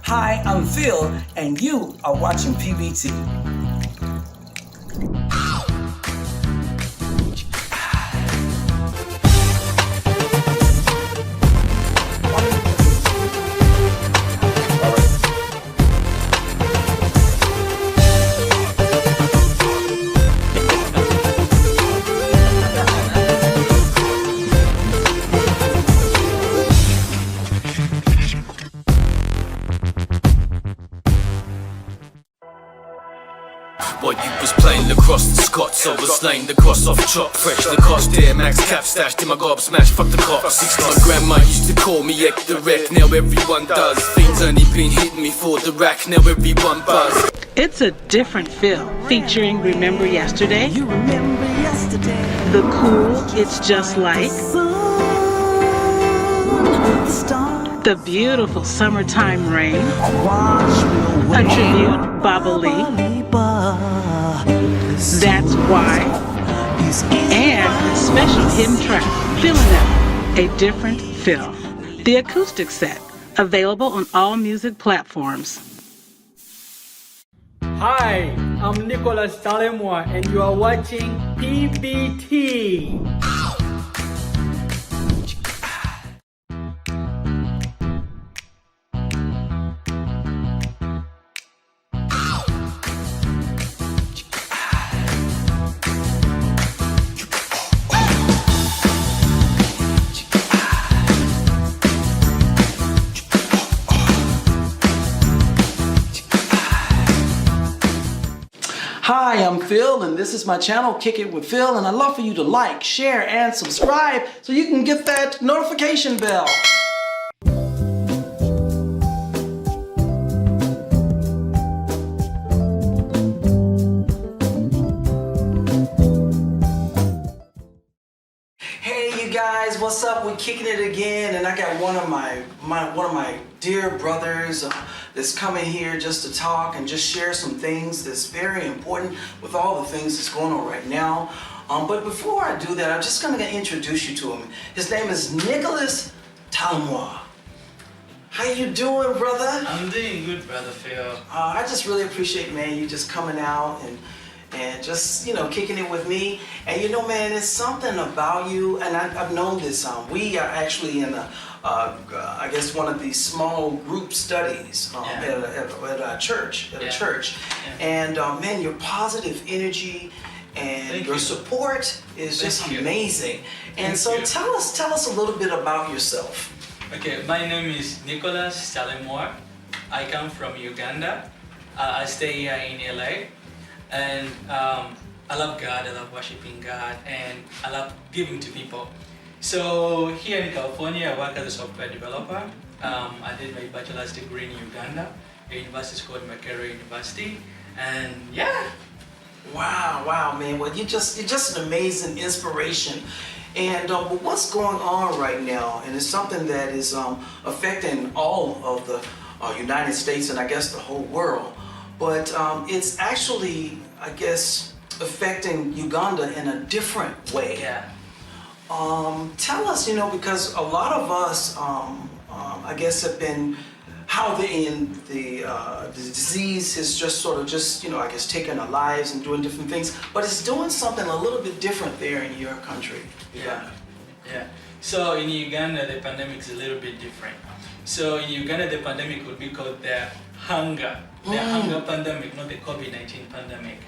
Hi, I'm Phil, and you are watching PBT. While you was playing lacrosse, the Scots overslain the cross off chop. Fresh the cost there, max cap stashed in my gob smash, fuck the cops. My grandma used to call me Ek the Wreck, now everyone does. Fiends only been hitting me for the rack, now everyone buzz. It's a different feel, featuring Remember Yesterday, You remember yesterday. the cool It's Just Like, the beautiful Summertime Rain, a tribute Baba Lee, That's Why, and a special hidden track, Feeling It, a different feel. The acoustic set, available on all music platforms. Hi, I'm Nicholas Talemwa and you are watching Pbt. Hi, I'm Phil, and this is my channel, Kick It with Phil, and I'd love for you to like, share, and subscribe so you can get that notification bell. Hey, you guys, what's up? We're kicking it again, and I got one of my dear brothers that's coming here just to talk and just share some things that's very important with all the things that's going on right now. But before I do that, I'm just going to introduce you to him. His name is Nicholas Talemwa. How you doing, brother? I'm doing good, brother Phil. I just really appreciate, man, you just coming out and just, you know, kicking it with me. And you know, man, it's something about you, and I've known this. We are actually in I guess one of these small group studies at a church. And man, your positive energy and your support is just amazing. And so tell us a little bit about yourself. Okay, my name is Nicholas Talemwa. I come from Uganda. I stay here in LA, and I love God. I love worshiping God, and I love giving to people. So here in California, I work as a software developer. I did my bachelor's degree in Uganda. The university is called Makerere University, and yeah. Wow, man. Well, you're just an amazing inspiration. And but what's going on right now, and it's something that is affecting all of the United States and I guess the whole world. But it's actually, I guess, affecting Uganda in a different way. Yeah. Tell us, you know, because a lot of us, I guess, have been how the disease has just sort of you know, I guess, taken our lives and doing different things, but it's doing something a little bit different there in your country. Yeah. So in Uganda, the pandemic is a little bit different. So in Uganda, the pandemic would be called the hunger pandemic, not the COVID-19 pandemic.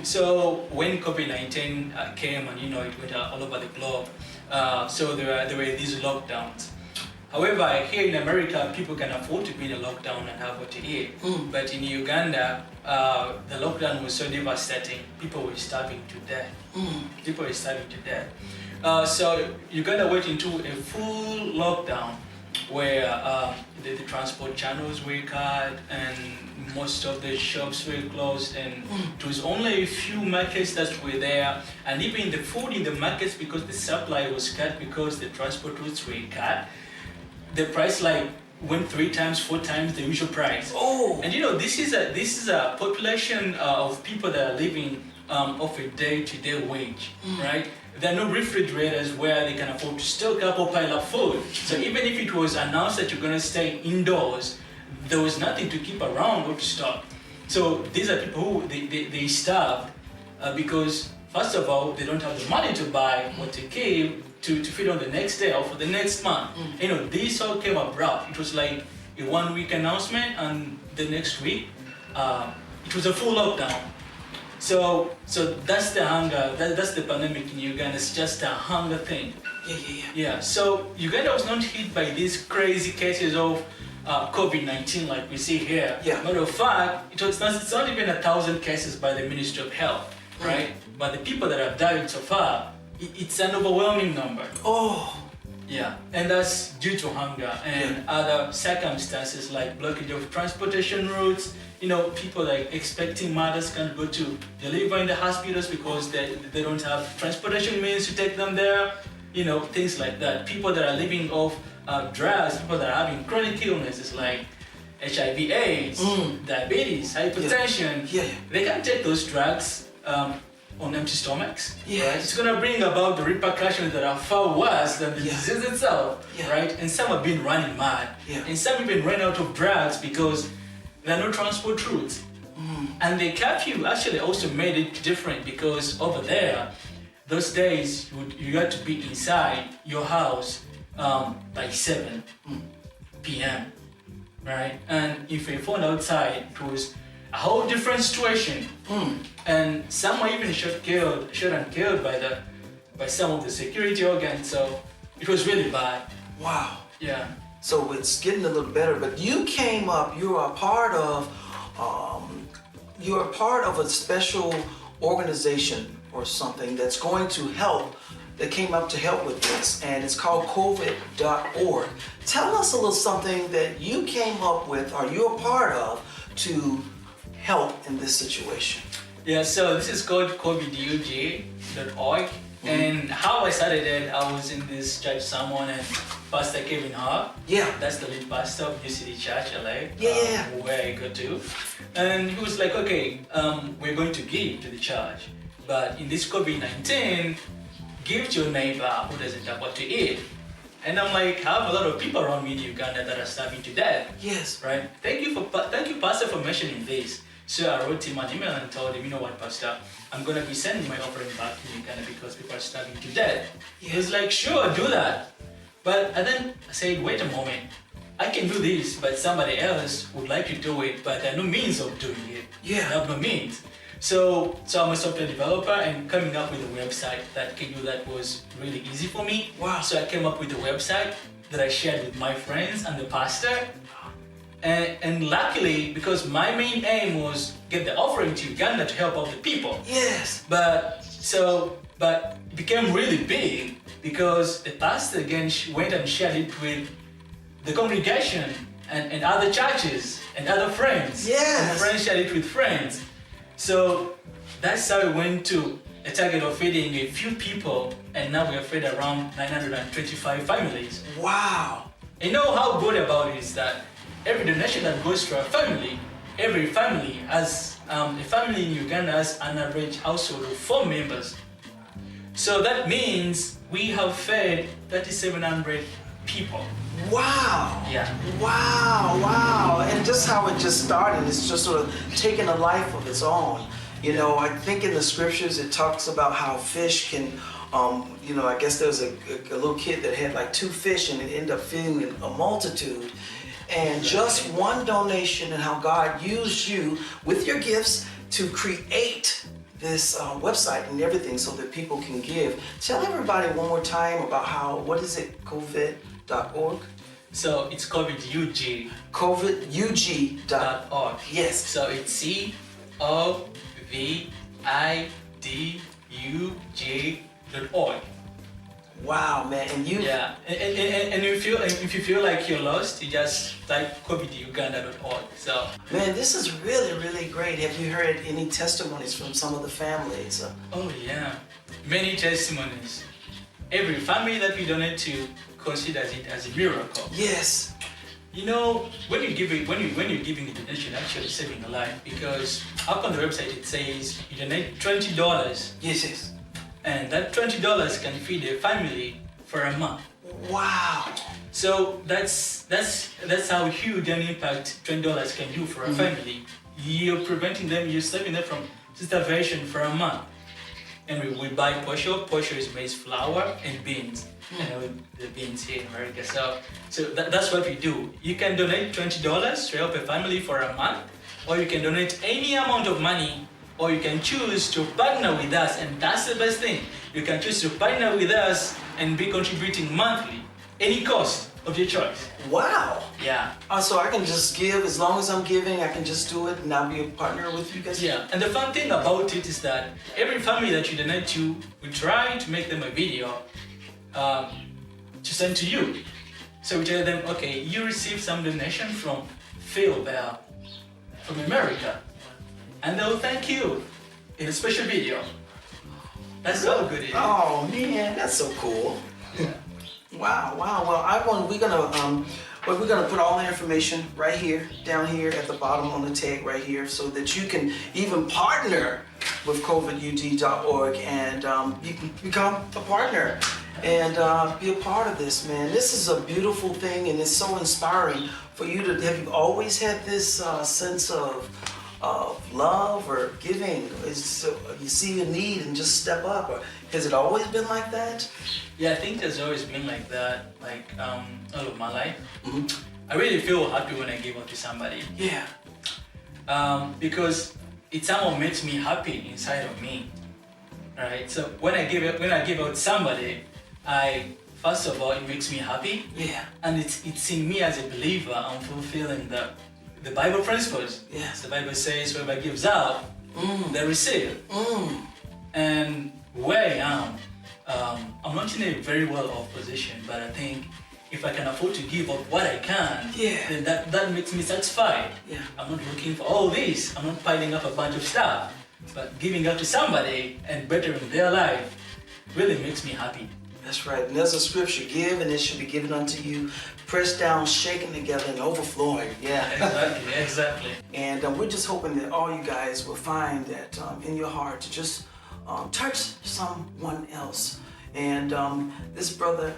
So when COVID-19 came and, you know, it went all over the globe, so there were these lockdowns. However, here in America, people can afford to be in a lockdown and have what to eat. But in Uganda, the lockdown was so devastating, people were starving to death. So Uganda went into a full lockdown where the transport channels were cut and most of the shops were closed, and it was only a few markets that were there, and even the food in the markets, because the supply was cut because the transport routes were cut, the price like went 3 times, 4 times the usual price. Oh. And you know, this is a population of people that are living off a day-to-day wage, right? There are no refrigerators where they can afford to stock up or pile up food. So even if it was announced that you're going to stay indoors, there was nothing to keep around or to stock. So these are people who they starved because first of all they don't have the money to buy what to keep to feed on the next day or for the next month. You know, this all came abrupt. It was like a 1 week announcement, and the next week it was a full lockdown. So that's the hunger. That's the pandemic in Uganda. It's just a hunger thing. Yeah. So Uganda was not hit by these crazy cases of COVID-19 like we see here. Matter of fact, it's not even 1,000 cases by the Ministry of Health, right? But the people that have died so far, it's an overwhelming number. Yeah, and that's due to hunger and other circumstances like blockage of transportation routes. You know, people like expecting mothers can't go to deliver in the hospitals because they don't have transportation means to take them there. You know, things like that. People that are living off drugs, people that are having chronic illnesses like HIV/AIDS, diabetes, hypertension, they can't take those drugs on empty stomachs. Right? It's going to bring about the repercussions that are far worse than the disease itself, right? And some have been running mad, and some even ran out of drugs because there are no transport routes. And the curfew actually also made it different because over there, those days you had to be inside your house by 7 p.m. right? And if you found outside, it was a whole different situation. And some were even shot and killed by some of the security organs. So it was really bad. Wow. Yeah. So it's getting a little better, but you came up. You are a part of. You are part of a special organization or something that's going to help. That came up to help with this, and it's called COVID.org. Tell us a little something that you came up with, or you're a part of, to help in this situation. Yeah, so this is called COVIDUG.org, and how I started it, I was in this church sermon, and Pastor Kevin Hart, that's the lead pastor of UCD Church, LA, where I go to, and he was like, okay, we're going to give to the church, but in this COVID-19, give to your neighbor who doesn't have what to eat. And I'm like, I have a lot of people around me in Uganda that are starving to death. Yes. Right? Thank you, Pastor, for mentioning this. So I wrote him an email and told him, you know what, Pastor, I'm going to be sending my offering back to Uganda because people are starving to death. He was like, sure, do that. But and then I said, wait a moment. I can do this, but somebody else would like to do it, but there are no means of doing it. I have no means. So I'm a software developer, and coming up with a website that can do that was really easy for me. Wow. So I came up with a website that I shared with my friends and the pastor. And luckily, because my main aim was get the offering to Uganda to help out the people. Yes. But it became really big because the pastor again went and shared it with the congregation and other churches and other friends. Yes. And friends shared it with friends. So that's how we went to a target of feeding a few people, and now we have fed around 925 families. Wow. You know how good about it is that every donation that goes to a family, every family has, a family in Uganda has an average household of 4 members. So that means we have fed 3,700 people. Wow. Yeah. Wow. And just how it just started, it's just sort of taking a life of its own. You know, I think in the scriptures it talks about how fish can, I guess there was a little kid that had like 2 fish and it ended up feeding a multitude. And just one donation, and how God used you with your gifts to create this website and everything so that people can give. Tell everybody one more time about what is it, COVID.org? So it's COVIDUG. COVIDUG.org. Yes. So it's COVIDUG.org. Wow, man, and you. Yeah, and if you feel like you're lost, you just type COVIDUganda.org. So. Man, this is really, really great. Have you heard any testimonies from some of the families? Oh yeah, many testimonies. Every family that we donate to considers it as a miracle. Yes. You know, when you're giving a donation, actually saving a life, because up on the website it says you donate $20. Yes. And that $20 can feed a family for a month. Wow. So that's how huge an impact $20 can do for a family. You're preventing them, you're saving them from starvation for a month. And we buy posho. Posho is maize flour and beans. And the beans here in America. So that's what we do. You can donate $20 to help a family for a month, or you can donate any amount of money, or you can choose to partner with us, and that's the best thing. You can choose to partner with us and be contributing monthly, any cost of your choice. Wow. Yeah. So I can just give, as long as I'm giving, I can just do it and I'll be a partner with you guys? Yeah, and the fun thing about it is that every family that you donate to, we try to make them a video to send to you. So we tell them, okay, you received some donation from Phil there, from America, and they'll thank you in a special video. That's how good it is. Oh man, that's so cool. Wow. Well, we're gonna put all the information right here, down here at the bottom on the tag right here, so that you can even partner with covidud.org and you can become a partner and be a part of this, man. This is a beautiful thing, and it's so inspiring for you to. Have you always had this sense of love or giving? You see a need and just step up, or has it always been like that? Yeah, I think it's always been like that, like all of my life. I really feel happy when I give out to somebody. Yeah. Because it somehow makes me happy inside of me. Right? So when I give out to somebody, first of all, it makes me happy. Yeah. And it's in me as a believer, I'm fulfilling the Bible principles. Yes. The Bible says whoever gives out, they receive. And where I am, I'm not in a very well-off position, but I think if I can afford to give up what I can, then that makes me satisfied. Yeah. I'm not looking for all this. I'm not piling up a bunch of stuff, but giving up to somebody and bettering their life really makes me happy. That's right. And there's a scripture: give and it shall be given unto you, pressed down, shaken together, and overflowing. Yeah. Exactly. And we're just hoping that all you guys will find that in your heart to just touch someone else. And this brother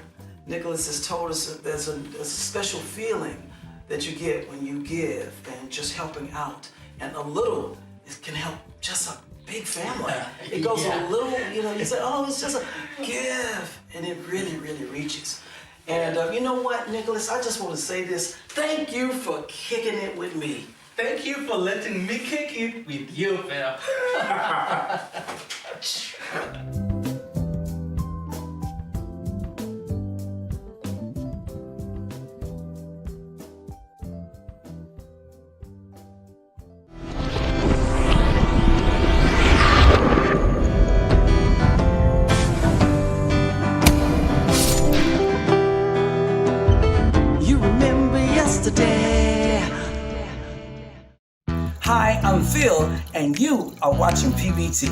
Nicholas has told us that there's a special feeling that you get when you give and just helping out. And a little, it can help just a big family. It goes a little, you say, oh, it's just a give. And it really, really reaches. And you know what, Nicholas, I just want to say this. Thank you for kicking it with me. Thank you for letting me kick it with you, Phil. You remember yesterday. Hi, I'm Phil, and you are watching PBT.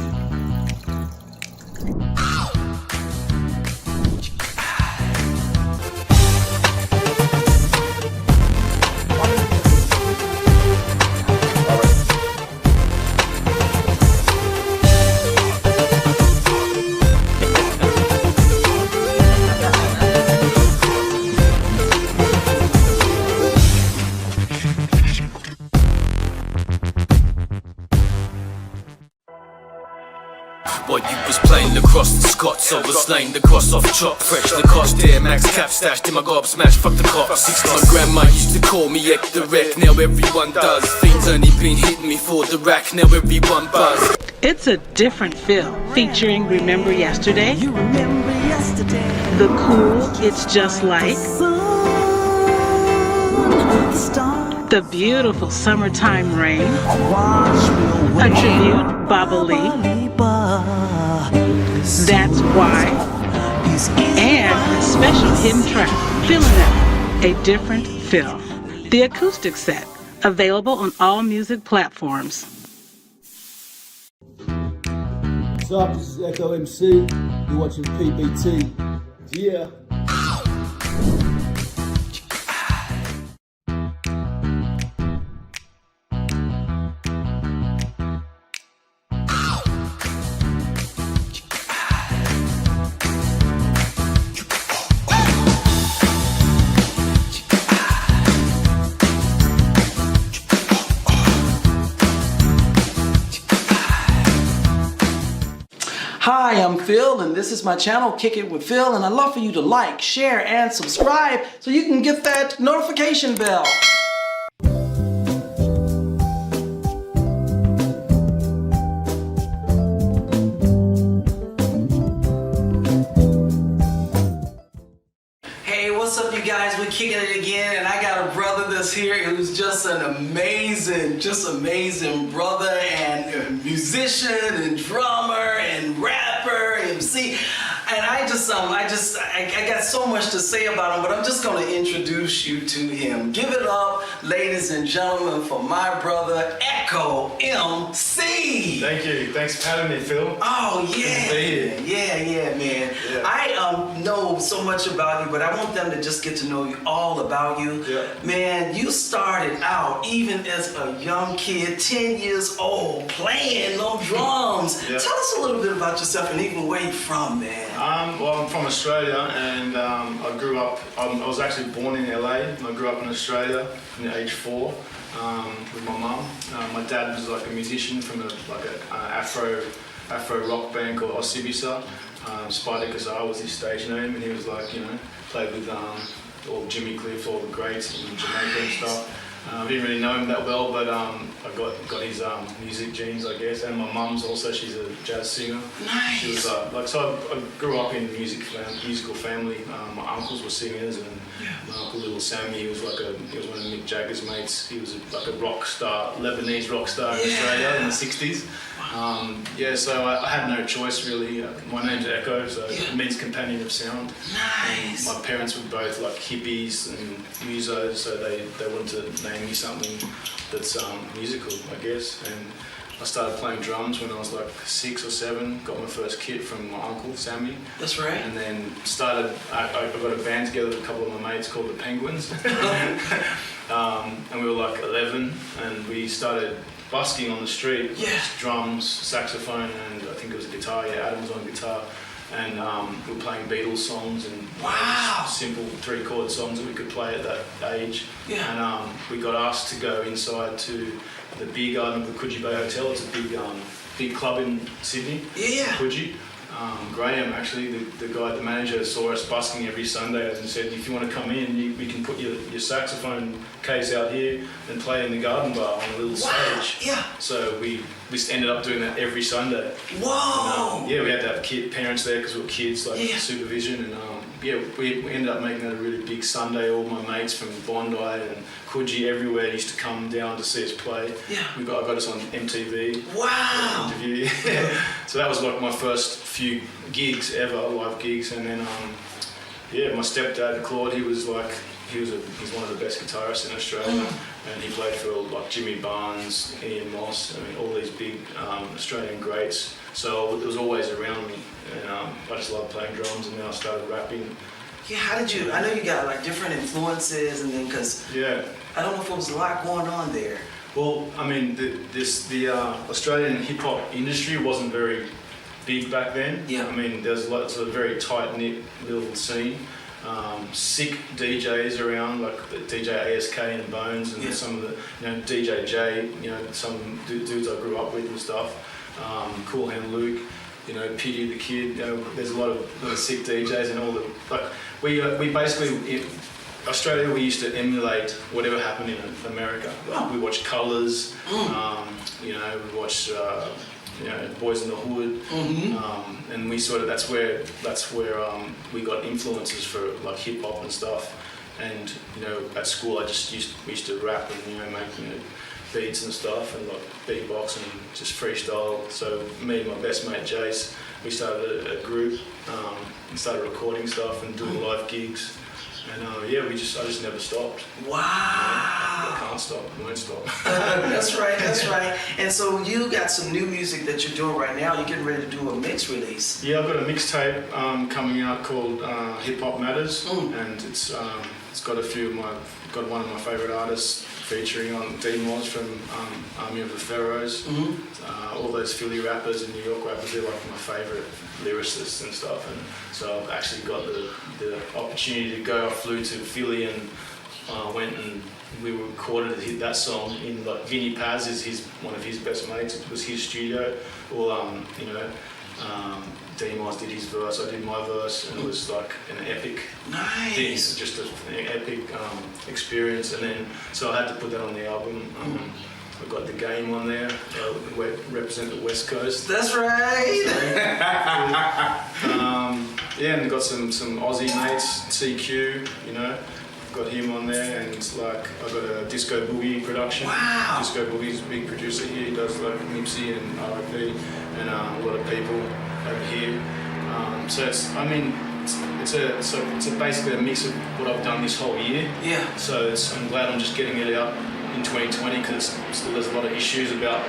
While you was playing lacrosse, the Scots overslain the cross off chop. Fresh the cost there, max cap stashed in my gob smash, fuck the cops. My grandma used to call me EKKO, now everyone does. Fiends only been hitting me for the rack, now everyone buzz. It's a different feel, featuring Remember Yesterday, You remember yesterday. the cool It's Just Like, the beautiful Summertime Rain, a tribute, Baba Lee, That's Why, and a special hidden track, Feeling That, a different feel. The acoustic set, available on all music platforms. What's up, this is EKKO MC, you're watching PBT, yeah. Hi, I'm Phil, and this is my channel, Kick It with Phil, and I'd love for you to like, share, and subscribe so you can get that notification bell. Hey, what's up, you guys? We're kicking it again, and I got a brother that's here who's just an amazing brother and musician and drummer and rapper, MC. And I got so much to say about him, but I'm just going to introduce you to him. Give it up, ladies and gentlemen, for my brother, EKKO MC. Thank you. Thanks for having me, Phil. Oh, yeah. Good to be here. Yeah, man. Yeah. I know so much about you, but I want them to just get to know you, all about you. Yeah. Man, you started out even as a young kid, 10 years old, playing them drums. Yeah. Tell us a little bit about yourself and even where you're from, man. Well, I'm from Australia, and I grew up. I was actually born in LA, and I grew up in Australia from age 4 with my mum. My dad was like a musician from an Afro rock band called Osibisa. Spider Kazar was his stage name, and he was like, played with all Jimmy Cliff, all the greats in Jamaica and stuff. I didn't really know him that well, but I got his music genes, I guess. And my mum's also, she's a jazz singer. Nice. She was so I grew up in a musical family. My uncles were singers, and my uncle Little Sammy, he was one of Mick Jagger's mates. He was like a rock star, Lebanese rock star in Australia in the 60s. So I had no choice really. My name's EKKO, so it means companion of sound. Nice. And my parents were both like hippies and musos, so they wanted to name me something that's musical, I guess. And I started playing drums when I was like 6 or 7. Got my first kit from my uncle Sammy. That's right. And then I got a band together with a couple of my mates called the Penguins. And we were like 11, and we started busking on the street. Yeah. Drums, saxophone, and I think it was a guitar. Yeah, Adam was on guitar. And we were playing Beatles songs and just simple 3-chord songs that we could play at that age. Yeah. And we got asked to go inside to the beer garden of the Coogee Bay Hotel. It's a big club in Sydney. Yeah. Coogee. Graham, actually, the manager, saw us busking every Sunday and said, if you want to come in, we can put your saxophone case out here and play in the garden bar on a little stage. Yeah. So we ended up doing that every Sunday. Whoa. And, we had to have parents there because we were kids, like supervision, and we ended up making that a really big Sunday. All my mates from Bondi and Coogee, everywhere used to come down to see us play. Yeah. I got us on MTV. Wow. Interview. So that was like my first few gigs ever, live gigs, and then my stepdad Claude, he's one of the best guitarists in Australia, and he played for like Jimmy Barnes, Ian Moss, all these big Australian greats. So it was always around me, and I just loved playing drums, and then I started rapping. Yeah, how did you? I know you got like different influences, and then I don't know if there was a lot going on there. Well, I mean, the Australian hip hop industry wasn't very big back then. Yeah. I mean, there's lots of very tight knit little scene. Sick DJs around, like the DJ ASK and Bones, and some of the DJ J, some dudes I grew up with and stuff. Cool Hand Luke, Pity the Kid. There's a lot of sick DJs, and all the we basically. In Australia, we used to emulate whatever happened in America. We watched Colours, we watched Boys in the Hood, and we that's where we got influences for like hip hop and stuff. And at school, we used to rap and make beats and stuff, and like beatbox and just freestyle. So me and my best mate Jace, we started a group and started recording stuff and doing live gigs. And I just never stopped. Wow. I can't stop, won't stop. That's right. And so you got some new music that you're doing right now. You're getting ready to do a mix release. Yeah, I've got a mixtape coming out called Hip Hop Matters, and it's got got one of my favourite artists featuring on D-Moz from Army of the Pharaohs. All those Philly rappers and New York rappers, they're like my favourite lyricists and stuff. And so I've actually got the opportunity to go. I flew to Philly and went and we recorded that song in like Vinny Paz is one of his best mates. It was his studio. Well, Demoz did his verse, I did my verse, and it was like an epic thing, Nice. just an epic experience. And then, so I had to put that on the album. I've got The Game on there, represent the West Coast. That's right. Yeah, and I've got some Aussie mates, CQ, you know, got him on there, and like I've got a Disco Boogie production. Wow. Disco Boogie's a big producer here. He does like Nipsey and R.I.P. and a lot of people over here. So it's, I mean, it's basically a mix of what I've done this whole year. Yeah. So I'm glad I'm just getting it out in 2020 because there's a lot of issues about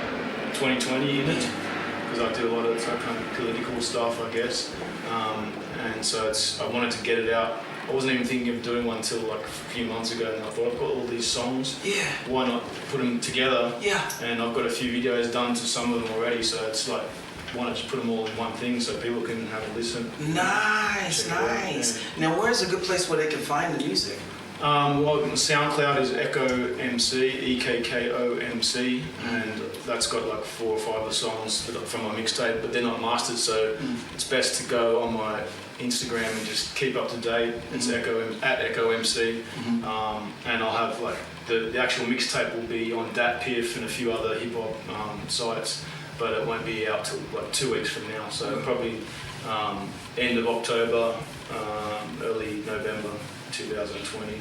2020 in it. Because I do a lot of kind of political stuff, I guess. And so I wanted to get it out. I wasn't even thinking of doing one until like a few months ago, and I thought I've got all these songs. Yeah. Why not put them together? Yeah. And I've got a few videos done to some of them already, so it's like, why not just put them all in one thing so people can have a listen? Nice, nice. Now, where's a good place where they can find the music? Well, SoundCloud is EKKO MC, EKKO MC, and that's got like 4 or 5 of the songs from my mixtape, but they're not mastered, so it's best to go on my Instagram and just keep up to date. It's EKKO at EKKO MC, and I'll have like the actual mixtape will be on DatPiff and a few other hip hop sites, but it won't be out till like 2 weeks from now. So probably end of October, early November 2020.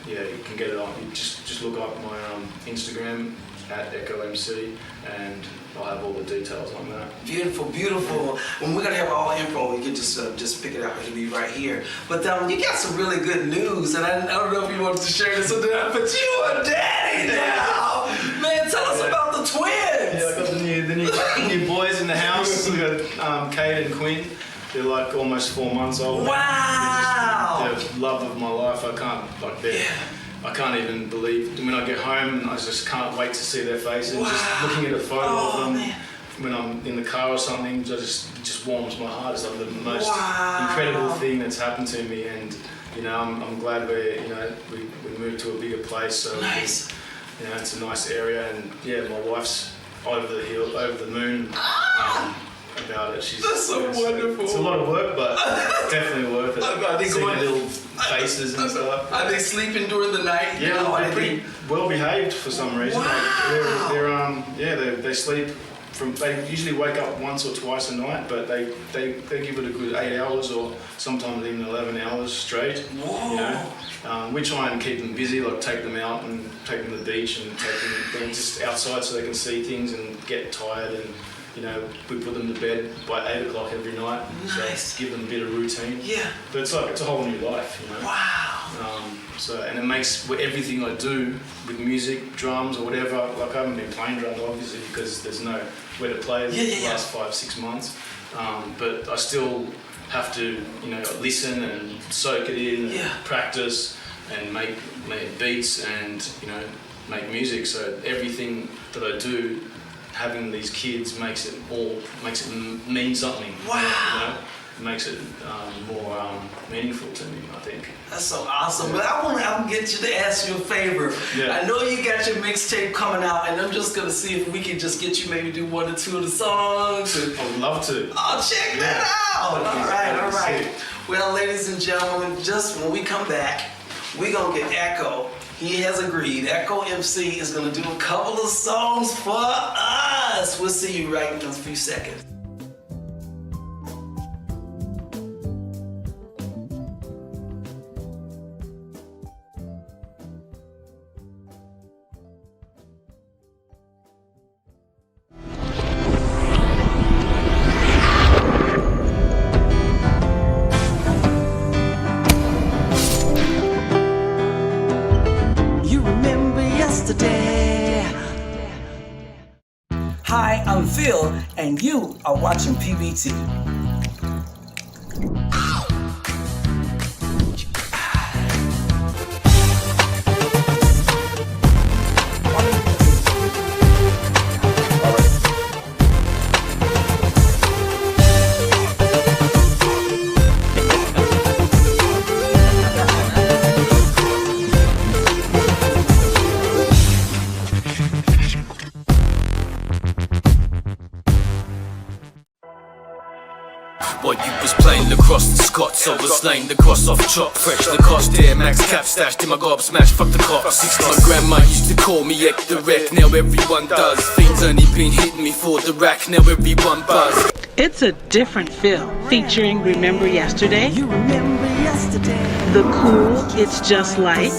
Yeah, you can get it on. You just look up my Instagram at EKKO MC, and I'll have all the details on that. Beautiful, beautiful. When we're gonna have all info, you can just pick it up. It'll be right here. But you got some really good news, and I don't know if you wanted to share this with them, but you are daddy now. Man, tell us about the twins. Yeah, I got the new boys in the house. We got Kate and Quinn. They're like almost 4 months old. Wow. They're the love of my life. I can't even believe when I get home. I just can't wait to see their faces. Wow. Just looking at a photo of them man. when I'm in the car or something, it just warms my heart. It's like the most incredible thing that's happened to me, and you know, I'm glad we moved to a bigger place. So Nice. you know, it's a nice area, and yeah, my wife's over the moon. About it. That's so wonderful. It's a lot of work, but definitely worth it. Are they Seeing going- their little faces and stuff. Are they sleeping during the night? Yeah, they're pretty well behaved for some reason. Wow. They sleep they usually wake up once or twice a night, but they give it a good 8 hours or sometimes even 11 hours straight. Whoa. You know? We try and keep them busy, like take them out and take them to the beach and take them just outside so they can see things and get tired, and you know, we put them to bed by 8 o'clock every night. Nice. So give them a bit of routine. Yeah. But it's a whole new life, you know. Wow. And it makes everything I do with music, drums or whatever, like I haven't been playing drums obviously because there's no where to play the last 5-6 months. But I still have to, you know, listen and soak it in and practice and make beats and, you know, make music. So everything that I do, having these kids makes it mean something. Wow. You know? It makes it more meaningful to me, I think. That's so awesome. But I want to get you to ask you a favor. Yeah. I know you got your mixtape coming out, and I'm just gonna see if we can just get you maybe do 1 or 2 of the songs. I would love to. Oh, check that out! All right. Sick. Well, ladies and gentlemen, just when we come back, we're gonna get EKKO. He has agreed. EKKO MC is gonna do a couple of songs for us. We'll see you right in a few seconds. You remember yesterday. Hi, I'm Phil, and you are watching PBT. While you was playing lacrosse, the Scots overslain the cross off chop. Fresh the cost there, max cap stashed in my gob smash, fuck the cops. My grandma used to call me Ek the Wreck, now everyone does. Fiends only been hitting me for the rack, now everyone buzz. It's a different feel, featuring Remember Yesterday, You remember yesterday. the cool It's Just Like,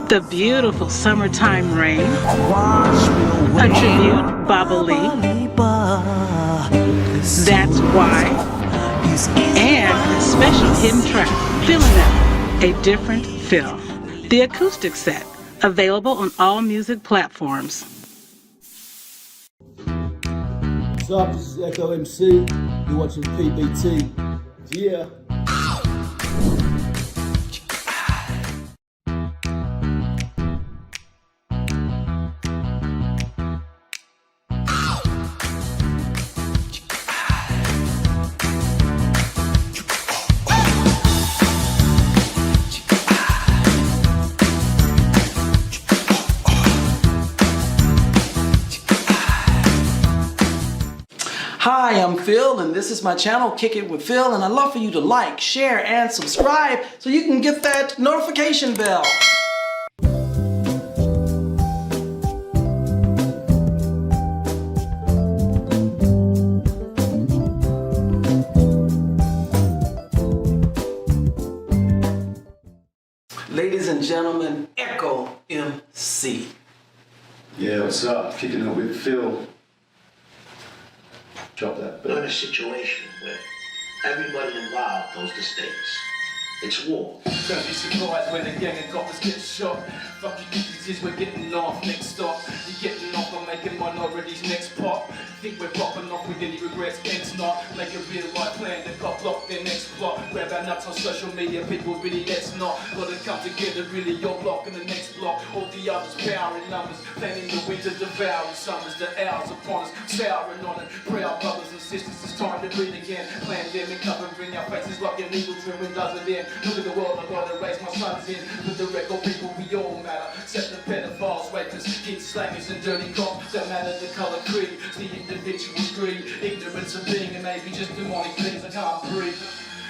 the beautiful Summertime Rain, a tribute, Baba Lee, That's Why, and a special hidden track, Feeling That, a different feel. The acoustic set, available on all music platforms. What's up? This is EKKO MC. You're watching PBT. Yeah. Hi, I'm Phil, and this is my channel, Kickin with Phil, and I'd love for you to like, share, and subscribe so you can get that notification bell. Ladies and gentlemen, EKKO MC. Yeah, what's up? Kicking it with Phil. Drop that. We're in a situation where everybody involved knows the stakes. It's war. Don't be surprised when a gang of coppers get shot. Fuck you diseases, we're getting off. Next stop, you're getting off on making minorities next pop. Think we're popping off with any regrets, it's not. Make a real right plan to cop block their next plot. Grab our nuts on social media, people really let's not. Gotta come together, really, your block and the next block. All the others, power in numbers, planning the winter, devouring summers, the hours upon us, souring on it. Pray our brothers and sisters, it's time to breathe again. Pandemic covering our faces like an evil dream when does it end. Look at the world, I gotta raise my sons in. Put the record people, we all matter. Set the pedophiles, rapists, kids, slangers, and dirty cops. Don't matter the color creed, it's the individual's greed. Ignorance of being and maybe just demonic things I can't breathe.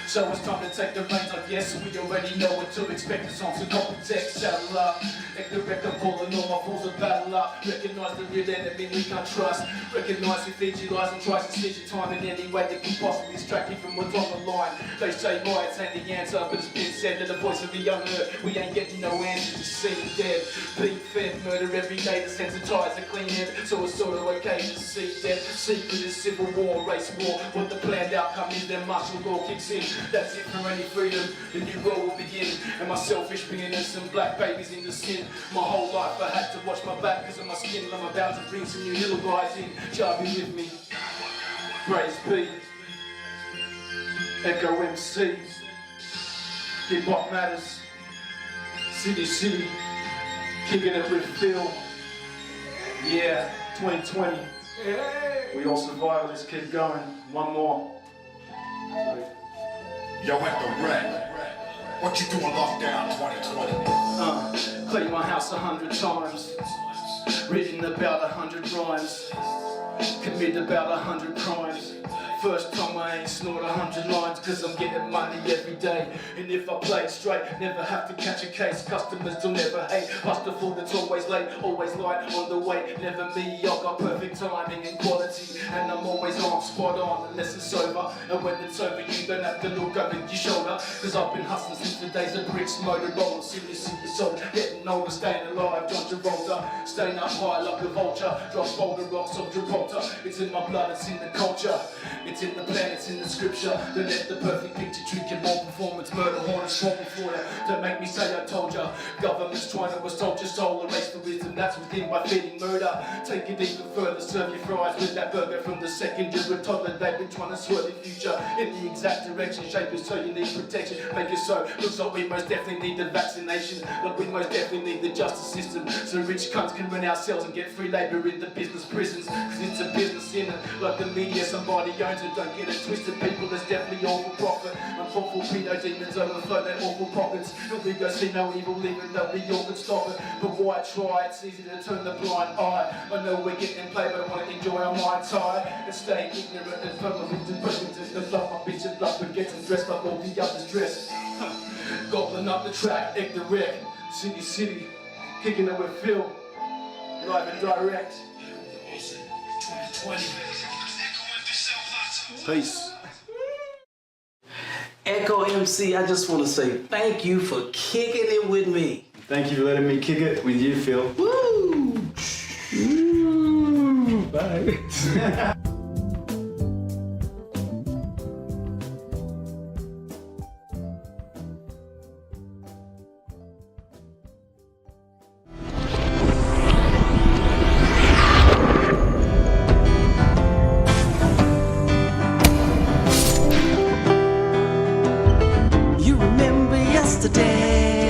So it's time to take the reins, I guess. We already know what to expect. The songs are copy text, saddle up. Make the record pulling all my fools to battle up. Recognize the real enemy we can't trust. Recognize we feed you lies and tries to seize your time in any way that can possibly distract you from what's on the line. They say riots ain't the answer, but it's been said that the voice of the unheard. We ain't getting no answers, just seeing dead. Being fed, murder every day to sensitize the clean head. So it's sort of okay to see death. Secret is civil war, race war. What the planned outcome is, then martial law kicks in. That's it for any freedom, the new world will begin. And my selfish being innocent, black babies in the sin. My whole life I had to watch my back because of my skin. I'm about to bring some new little guys in. Shall be with me. Praise be. EKKO MC. Hip hop matters. City, city. Kicking it with Phil. Yeah, 2020. We all survive, let's keep going. One more. Yo, at the wreck. What you doing lockdown 2020? Clean my house 100 times. Reading about 100 rhymes. Commit about 100 crimes. First time I ain't snored 100 lines, cause I'm getting money every day. And if I play it straight, never have to catch a case. Customers will never hate. Past the fool that's always late, always light on the way. Never me, I got perfect timing and quality. And I'm always on, spot on, unless it's over. And when it's over, you don't have to look over your shoulder. Cause I've been hustling since the days of bricks, motor rolling, serious in your soul. Getting older, staying alive, John Travolta. Staying up high like a vulture. Drop boulder rocks of Gibraltar. It's in my blood, it's in the culture. It's in the plan, it's in the scripture. Don't let the perfect picture trick your more performance. Murder hornets swarming for you. Don't make me say I told ya. Government's trying to assault your soul. Erase the wisdom that's within by feeding murder. Take it even further, serve your fries with that burger from the second you're a toddler. They've been trying to swerve your future in the exact direction. Shape it so you need protection. Make it so. Looks like we most definitely need the vaccination. Like we most definitely we need the justice system so rich cunts can run ourselves and get free labour in the business prisons. Cause it's a business in it, like the media, somebody owns it. Don't get it twisted, people, it's definitely all for profit. Unlawful pedo demons overflow their awful pockets, and we go see no evil even though we all can stop it. But why try? It's easy to turn the blind eye. I know we're getting played, but I want to enjoy our Mai Tai and stay ignorant and firm with the presence and the love my bitch and love and getting dressed like all the others dressed. Gobbling up the track, egg the wreck, city, kicking it with Phil, live and direct. Peace. EKKO MC, I just want to say thank you for kicking it with me. Thank you for letting me kick it with you, Phil. Woo! Bye.